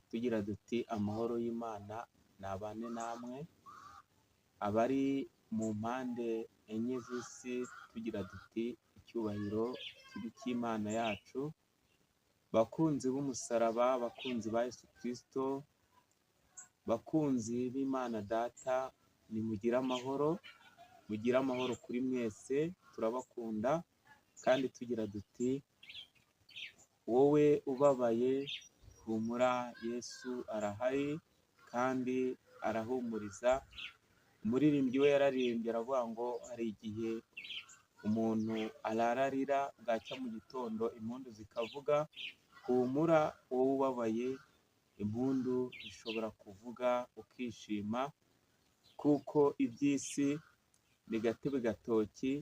tugira duti amahoro y'Imana nabane namwe, abari mu mpande enye z'isi tugira duti icyubahiro kibi cy'Imana yacu, bakunzi b'umusaraba, bakunzi ba Yesu Kristo, bakunzi b'Imana Data, nimugire amahoro, mugire amahoro kuri mwese, turabakunda kandi tugira duti wowe ubabaye humura, Yesu arahari kandi arahumuriza. Umuririmbyi we yararirimbye aravuga ngo hari igihe umuntu arararira bwacya mu gitondo impundu zikavuga, humura wowe ubabaye, impundu zishobora kuvuga ukishima, kuko iby'isi ni gatebe gatoki,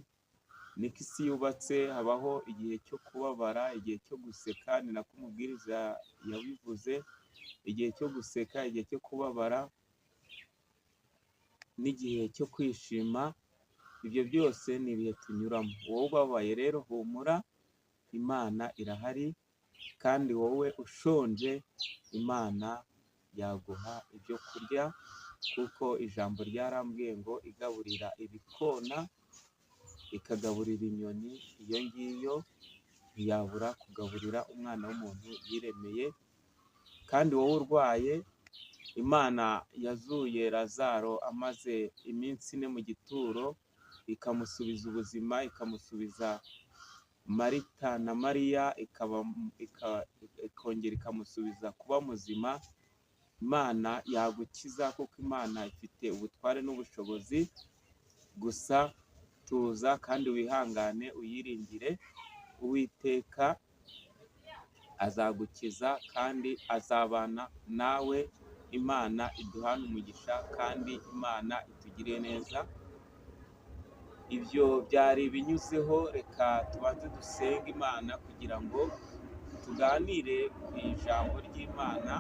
niko isi yubatse, habaho igihe cyo kubabara, igihe cyo guseka, ni nako umubwiriza yabivuze, igihe cyo guseka, igihe cyo kubabara n'igihe cyo kwishima. Ibyo byose ni ibihe tunyuramo. Wowe ubabaye rero humura, Imana irahari, kandi wowe ushonje Imana yaguha ibyo kurya, kuko ijambo ryarambwiye ngo igaburira ibikona ikagaburira inyoni, iyo ngiyo ntiyabura kugaburira umwana w'umuntu yiremeye. Kandi wowe urwaye, Imana yazuye Lazaro amaze iminsi 4 mu gituro, ikamusubiza ubuzima, ikamusubiza Marita na Mariya, ikongera ikamusubiza kuba muzima. Imana yagukiza kuko Imana ifite ubutware n'ubushobozi. Gusa tuza kandi wihangane uyiringire, Uwiteka azagukiza kandi azabana nawe. Imana iduhane umugisha kandi Imana itugirire neza. Ibyo byari binyuzeho, reka tubanze dusenge Imana kugira ngo tuganire ku ijambo ry'Imana.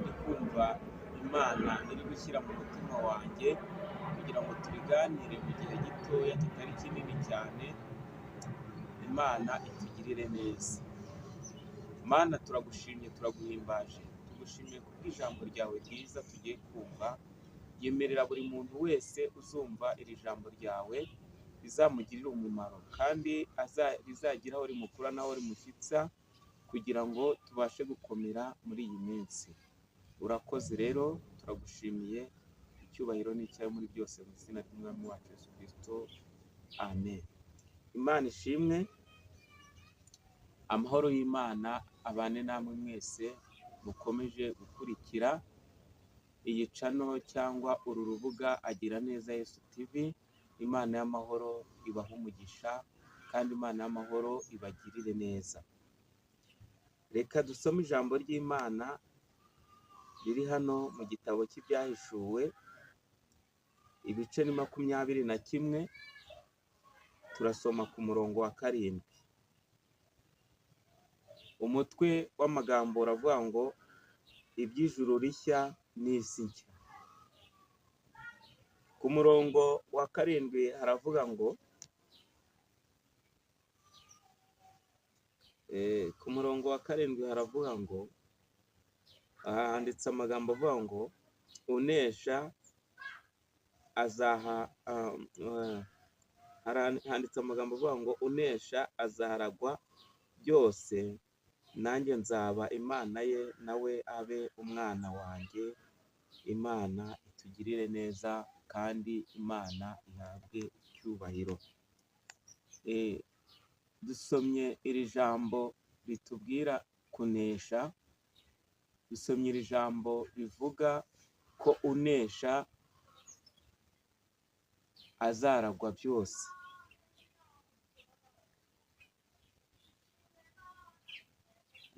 Ndi kumva Imana iri gushyira mu mutima wanjye kugira ngo tubiganire mu gihe gitoya kitari kinini cyane. Imana itugirire neza. Mana, turagushimye, turaguhimbaje, tugushimiye kubw'ijambo ryawe ryiza tugiye kumva. Yemerera buri muntu wese uzumva iri jambo ryawe rizamugirira umumaro, kandi rizagira aho rimukura n'aho rimushyitsa, kugira ngo tubashe gukomera muri iyi minsi. Urakoze rero, turagushimiye, icyubahiro ni icyawe muri byose, mu izina ry'umwami wacu Yesu Kristo, amen. Imana ishimwe. Amahoro y'Imana abane namwe mwese mukomeje gukurikira iyi channel cyangwa uru rubuga Agira Neza Yesu TV. Imana y'amahoro ibaha umugisha, kandi Imana y'amahoro ibagirire neza. Reka dusome ijambo ry'Imana riri hano mu gitabo cy'Ibyahishuwe, ibice ni 21. Turasoma ku murongo wa 7. Umutwe w'amagambo uravuga ngo iby'ijuru rishya n'isi nshya. Ku murongo wa 7 haravuga ngo haravuga ngo handitse amagambo avuga ngo unesha handitse amagambo avuga ngo unesha azaharagwa byose, nanjye nzaba Imana ye, nawe abe umwana wanjye. Imana itugirire neza kandi Imana ihabwe icyubahiro. Dusomye iri jambo ritubwira kunesha, dusomye iri jambo rivuga ko unesha azaragwa byose.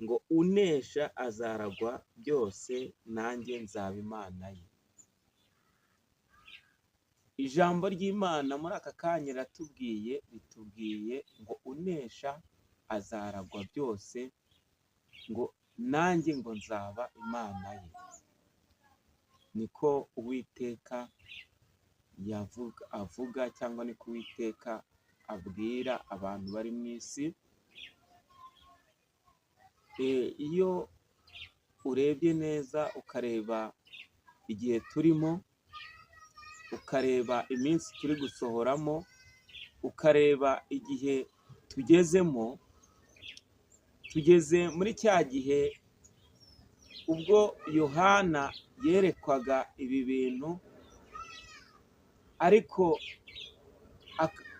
Ngo unesha azaragwa byose, nanjye nzaba Imana ye. Ijambo ry'Imana muri aka kanya ritubwiye ngo unesha azaragwa byose, ngo nanjye ngo nzaba Imana ye. Niko Uwiteka avuga, cyangwa niko Uwiteka abwira abantu bari mu isi. Iyo urebye neza ukareba igihe turimo, ukareba iminsi turi gusohoramo, ukareba igihe tugezemo, tugeze muri cya gihe ubwo Yohana yerekwaga ibi bintu, ariko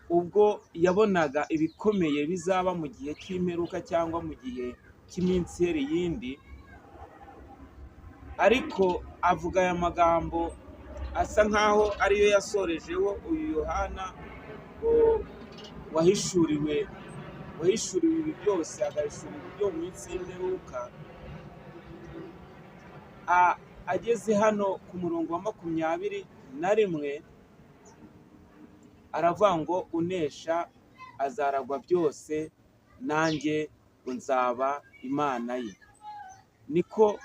ubwo yabonaga ibikomeye bizaba mu gihe cy'imperuka cyangwa mu gihe cy'iminsi ihera iyindi, ariko avuga aya magambo asa nk'aho ariyo yasorejeho uyu Yohana wahishuriwe ibi byose, agahishurirwa ibyo mu minsi y'imperuka. Ageze hano ku murongo wa 21 aravuga ngo unesha azaragwa byose, nanjye nzaba Imana ye. Niko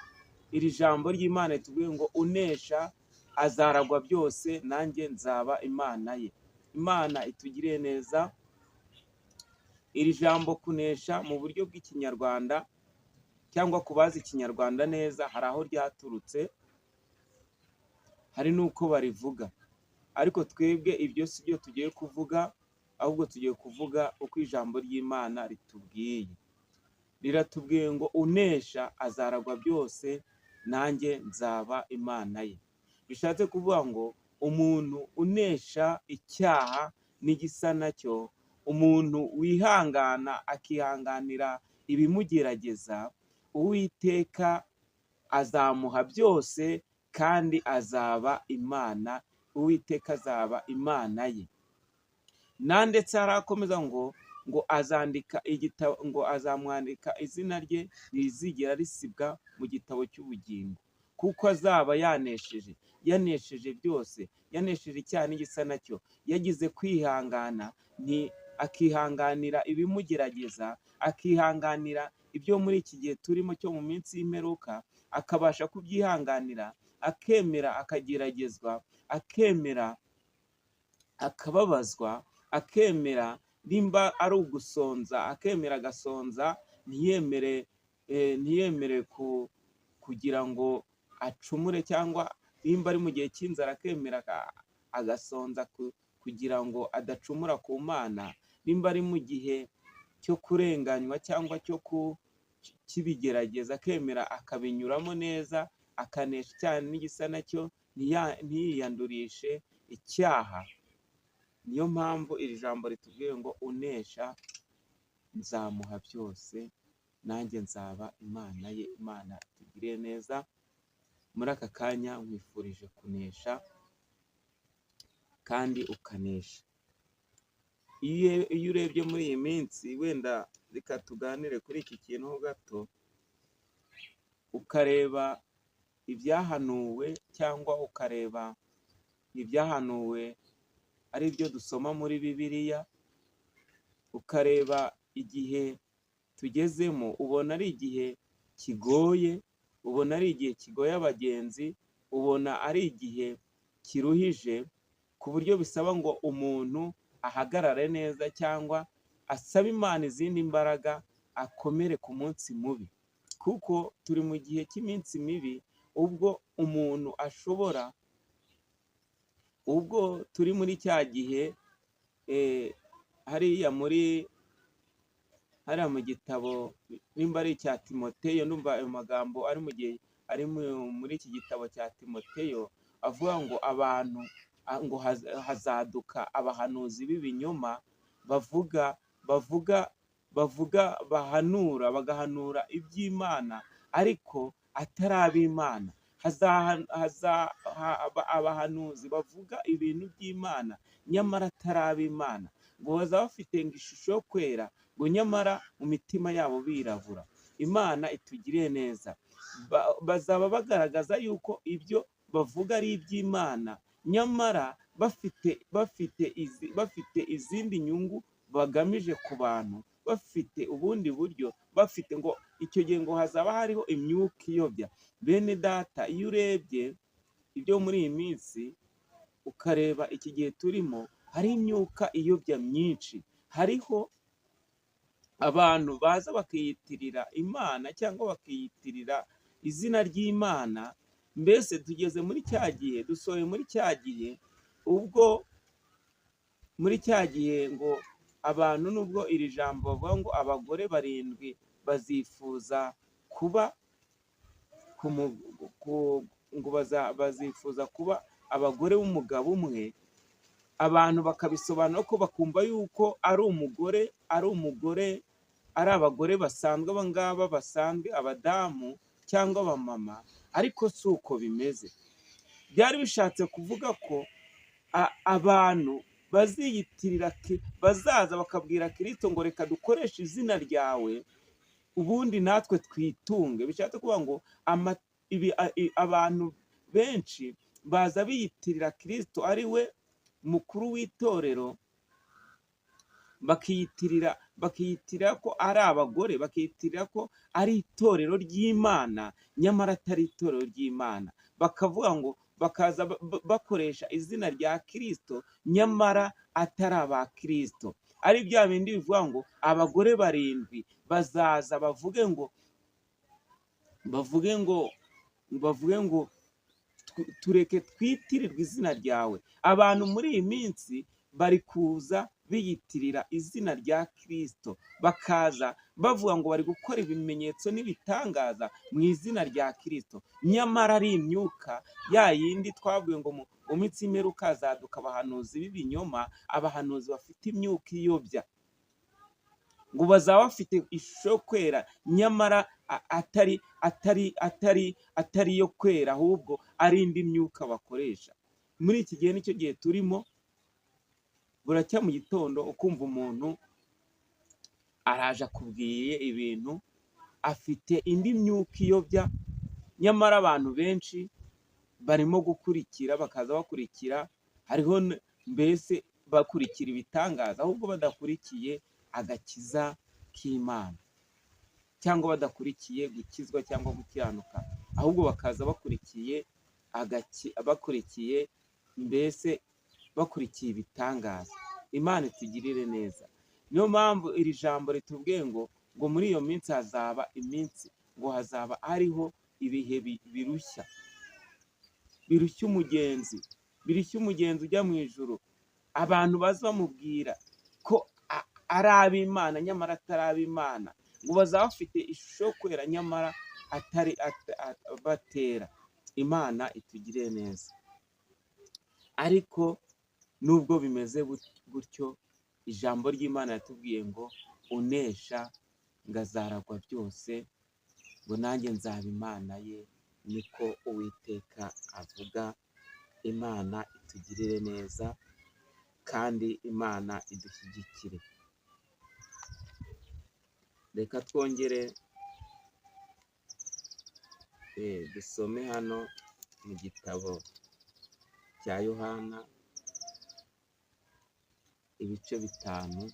iri jambo ry'Imana ritubwiye ngo unesha azaragwa byose, nanjye nzaba Imana ye. Imana itugiriye neza. Iri jambo kunesha mu buryo bw'ikinyarwanda cyangwa ku bazi ikinyarwanda neza, hari aho ryaturutse, hari n'uko barivuga, ariko twebwe ibyo si byo tugiye kuvuga, ahubwo tugiye kuvuga uko ijambo ry'Imana ritubwiye. Riratubwiye ngo unesha azaragwa byose, nanjye nzaba Imana ye. Bishatse kuvuga ngo umuntu unesha icyaha n'igisa nacyo, umuntu wihangana akihanganira ibimugerageza, Uwiteka azamuha byose kandi azaba Imana, Uwiteka azaba Imana ye. Ndetse harakomeza ngo azandika igitabo, ngo azamwandika izina rye ntizigera risibwa mu gitabo cy'ubugingo, kuko azaba yanesheje byose, yanesheje icyaha n'igisa nacyo, yagize kwihangana, akihanganira ibimugerageza, akihanganira ibyo muri iki gihe turimo cyo mu minsi y'imperuka, akabasha kubyihanganira, akemera akageragezwa, akemera akababazwa, akemera nimba ari ugusonza, akemera agasonza, ntiyemere kugira ngo acumure, cyangwa nimba ari mu gihe cy'inzara akemera agasonza kugira ngo adacumura ku Mana, nimba ari mu gihe cyo kurenganywa cyangwa cy'ibigerageza akemera akabinyuramo neza, akanesha icyaha n'igisa nacyo, ntiyiyandurishe icyaha. Niyo mpamvu iri jambo ritubwiye ngo unesha nzamuha byose, nanjye nzaba Imana ye. Imana itugiriye neza. Muri aka kanya nkwifurije kunesha kandi ukanesha. Iyo urebye muri iyi minsi, wenda reka tuganire kuri iki kintu ho gato, ukareba ibyahanuwe cyangwa ukareba ibyahanuwe ari byo dusoma muri Bibiliya, ukareba igihe tugezemo, ubona ari igihe kigoye, ubona ari igihe kigoye abagenzi, ubona ari igihe kiruhije, ku buryo bisaba ngo umuntu ahagarare neza cyangwa asabe Imana izindi mbaraga, akomere ku munsi mubi, kuko turi mu gihe cy'iminsi mibi, ubwo umuntu ashobora, ubwo turi muri cya gihe hariya mu gitabo, nimba ari icya Timoteyo, ndumva ayo magambo ari muri iki gitabo cya Timoteyo, avuga ngo abantu, ngo hazaduka abahanuzi b'ibinyoma, bagahanura iby'Imana ariko atari ab'Imana. Abahanuzi bavuga ibintu by'Imana nyamara atari ab'Imana, ngo bazaba bafite ngo ishusho yo kwera, ngo nyamara mu mitima yabo birabura. Imana itugiriye neza. Bazaba bagaragaza yuko ibyo bavuga ari iby'Imana, nyamara bafite izindi nyungu bagamije ku bantu, bafite ubundi buryo, bafite ngo icyo gihe ngo hazaba hariho imyuka iyobya. Bene data, iyo urebye ibyo muri iyi minsi, ukareba iki gihe turimo, hari imyuka iyobya myinshi. Hariho abantu baza bakiyitirira Imana cyangwa bakiyitirira izina ry'Imana. Mbese tugeze muri cya gihe, dusohoye muri cya gihe, ubwo muri cya gihe ngo abantu, nubwo iri jambo bavuga ngo abagore 7 bazifuza kuba bazifuza kuba abagore b'umugabo umwe, abantu bakabisobanura ko bakumva yuko ari abagore basanzwe, aba ngaba basanzwe, abadamu cyangwa abamama, ariko si uko bimeze. Byari bishatse kuvuga ko abantu baziyitirira, bazaza bakabwira Kristo ngo reka dukoreshe izina ryawe ubundi natwe twitunge. Bishatse kuvuga ngo abantu benshi baza biyitirira Kristo ari we mukuru w'itorero, bakiyitirira ko ari abagore, bakiyitirira ko ari itorero ry'Imana, nyamara atari itorero ry'Imana. Bakavuga ngo, bakaza bakoresha izina rya Kristo, nyamara atari aba Kristo. Ari bya bindi bivuga ngo abagore 7 bazaza bavuge ngo tureke twitirirwe izina ryawe. Abantu muri iyi minsi bari kuza biyitirira izina rya Kristo, bakaza bavuga ngo bari gukora ibimenyetso n'ibitangaza mu izina rya Kristo, nyamara ari imyuka ya yindi twavuye ngo mu minsi y'imperuka hazaduka abahanuzi b'ibinyoma, abahanuzi bafite imyuka iyobya, ngo bazaba bafite ishusho yo kwera, nyamara atari yo kwera, ahubwo ari indi myuka bakoresha. Muri iki gihe nicyo gihe turimo. Buracya mu gitondo ukumva umuntu araje akubwiye ibintu, afite indi myuka iyobya, nyamara abantu benshi barimo gukurikira, bakaza bakurikira, hariho mbese bakurikira ibitangaza, ahubwo badakurikiye agakiza k'Imana, cyangwa badakurikiye gukizwa cyangwa gukiranuka, ahubwo bakaza bakurikiye mbese bakurikiye ibitangaza. Imana itugirire neza. Niyo mpamvu iri jambo ritubwiye ngo muri iyo minsi hazaba iminsi, ngo hazaba hariho ibihe birushya umugenzi, ujya mu ijuru. Abantu baza bamubwira ko ari ab'Imana, nyamara atari ab'Imana, ngo bazaba bafite ishusho yo kwera, nyamara atari batera. Imana itugirire neza. Ariko nubwo bimeze gutyo, ijambo ry'Imana yatubwiye ngo unesha ngo azaragwa byose, ngo nanjye nzaba Imana ye, niko Uwiteka avuga. Imana itugirire neza kandi Imana idushyigikire. Reka twongere dusome hano mu gitabo cya Yohana ibice 5.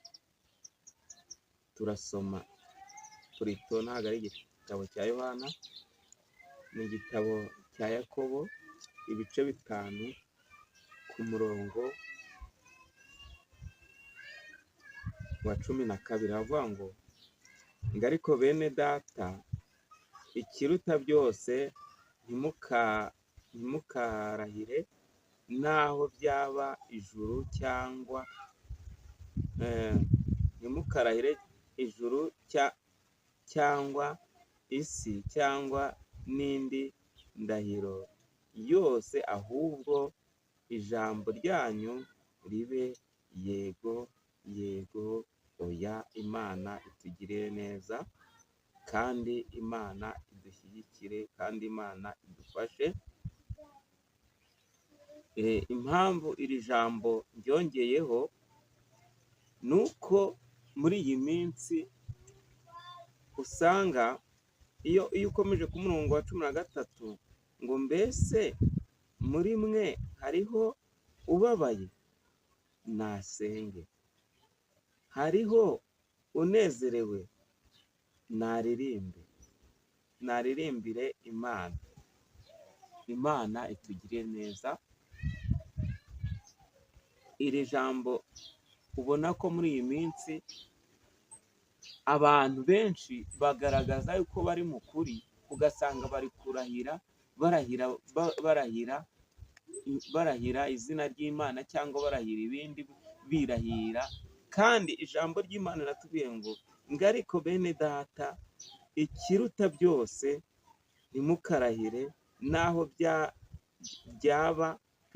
Turasoma Purito, ntabwo ari igitabo cya Yohana, ni igitabo cya Yakobo, ibice 5 ku murongo wa 12. Avuga ngo ariko bene data, ikiruta byose ntimukarahire naho byaba ijuru cyangwa ntimukarahire ijuru cyangwa isi cyangwa n'indi ndahiro yose, ahubwo ijambo ryanyu ribe yego yego, oya. Imana itugirire neza kandi Imana idushyigikire kandi Imana idufashe. Impamvu iri jambo ryongeyeho ni uko muri iyi minsi usanga iyo ukomeje ku murongo wa 13 ngo mbese muri mwe hariho ubabaye, nasenge; hariho unezerewe, naririmbire Imana. Imana itugirire neza. Iri jambo ubona ko muri iyi minsi abantu benshi bagaragaza yuko bari mu kuri, ugasanga bari kurahira barahira izina ry'Imana cyangwa barahira ibindi birahira, kandi ijambo ry'Imana riratubwiye ngo ariko bene data, ikiruta byose ntimukarahire naho byaba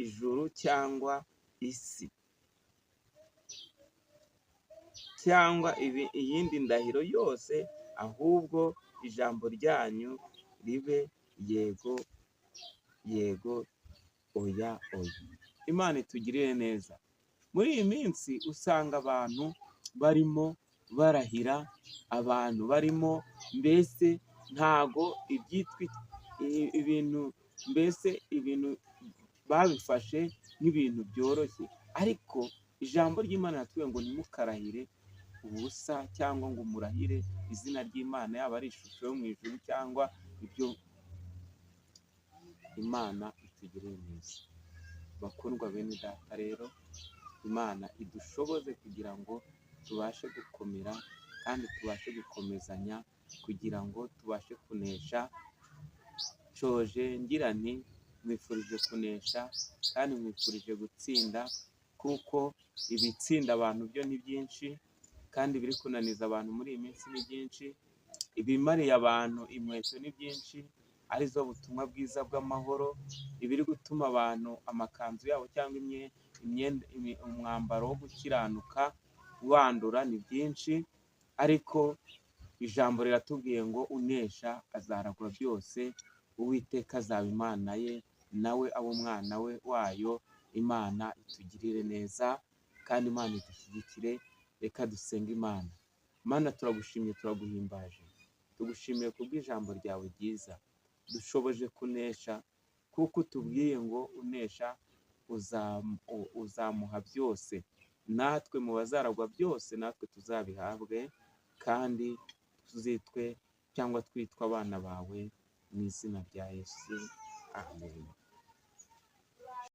ijuru cyangwa isi cyangwa iyindi ndahiro yose, ahubwo ijambo ryanyu ribe yego yego, oya oya. Imana itugirire neza. Muri iyi minsi usanga abantu barimo barahira, abantu barimo mbese ntago ibyitwa ibintu, mbese ibintu babifashe nk'ibintu byoroshye, ariko ijambo ry'Imana riratubwira ngo ntimukarahire ubusa cyangwa ngo murahire izina ry'Imana, yaba ari ishusho yo mu ijuru cyangwa ibyo. Imana itugirire neza. Bakundwa bene data, rero Imana idushoboze kugira ngo tubashe gukomera kandi tubashe gukomezanya kugira ngo tubashe kunesha. Nshoje ngira nti mwifurije kunesha kandi mwifurije gutsinda, kuko ibitsinda abantu byo ni byinshi kandi biri kunaniza abantu muri iyi minsi ni byinshi. Ibimariye abantu inkweto ni byinshi, arizo butumwa bwiza bw'amahoro. Ibiri gutuma abantu amakanzu yabo cyangwa umwambaro wo gukiranuka wandura ni byinshi, ariko ijambo riratubwiye ngo unesha azaragwa byose. Uwiteka azaba Imana ye, nawe aba umwana wayo. Imana itugirire neza kandi Imana idushyigikire. Reka dusenge Imana. Mana, turagushimye, turaguhimbaje, tugushimiye kubw'ijambo ryawe ryiza. Dushoboje kunesha kuko utubwiye ngo unesha uzamuha byose. Natwe mu bazaragwa byose natwe tuzabihabwe, kandi tuzitwe cyangwa twitwa abana bawe, mu izina rya Yesu, amen.